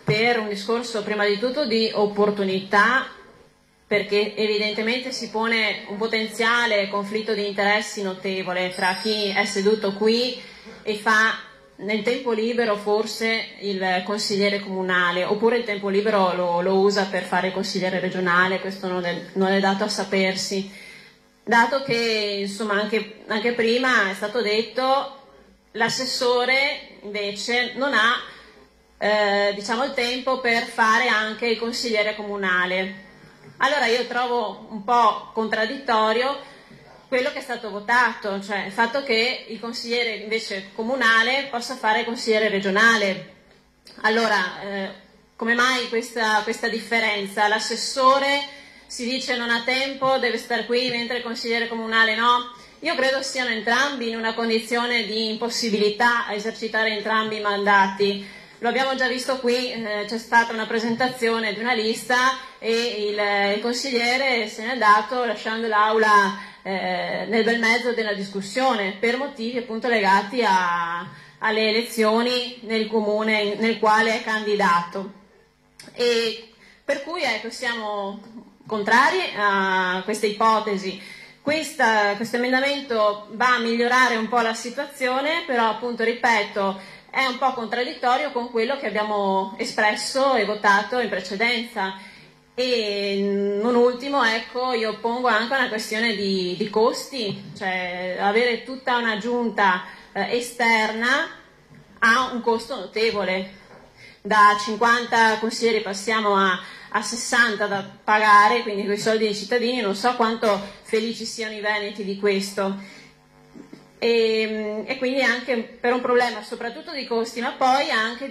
per un discorso prima di tutto di opportunità, perché evidentemente si pone un potenziale conflitto di interessi notevole tra chi è seduto qui e fa nel tempo libero forse il consigliere comunale, oppure il tempo libero lo usa per fare il consigliere regionale. Questo non è dato a sapersi, dato che insomma anche prima è stato detto l'assessore invece non ha diciamo il tempo per fare anche il consigliere comunale. Allora io trovo un po' contraddittorio quello che è stato votato, cioè il fatto che il consigliere invece comunale possa fare il consigliere regionale. Allora, come mai questa differenza? L'assessore si dice non ha tempo, deve stare qui, mentre il consigliere comunale no? Io credo siano entrambi in una condizione di impossibilità a esercitare entrambi i mandati. Lo abbiamo già visto qui, c'è stata una presentazione di una lista e il consigliere se n'è andato lasciando l'aula nel bel mezzo della discussione per motivi appunto legati alle elezioni nel comune nel quale è candidato. E per cui ecco, siamo contrari a questa ipotesi. Questo emendamento va a migliorare un po' la situazione, però appunto ripeto è un po' contraddittorio con quello che abbiamo espresso e votato in precedenza. E non ultimo, ecco, io pongo anche una questione di costi, cioè avere tutta una giunta esterna ha un costo notevole. Da 50 consiglieri passiamo a 60 da pagare, quindi con i soldi dei cittadini. Non so quanto felici siano i veneti di questo. E quindi anche per un problema soprattutto di costi, ma poi anche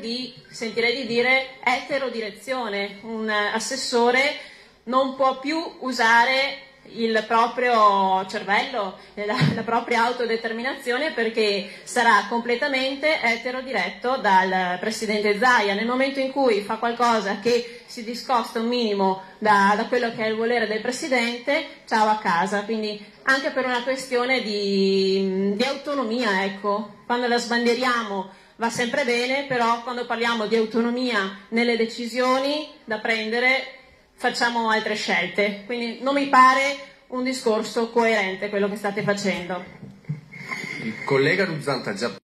sentirei di dire eterodirezione. Un assessore non può più usare il proprio cervello, la propria autodeterminazione, perché sarà completamente eterodiretto dal presidente Zaia. Nel momento in cui fa qualcosa che si discosta un minimo da quello che è il volere del presidente, ciao a casa. Quindi anche per una questione di autonomia, ecco, quando la sbandieriamo va sempre bene, però quando parliamo di autonomia nelle decisioni da prendere facciamo altre scelte. Quindi non mi pare un discorso coerente quello che state facendo. Il collega Ruzzante ha già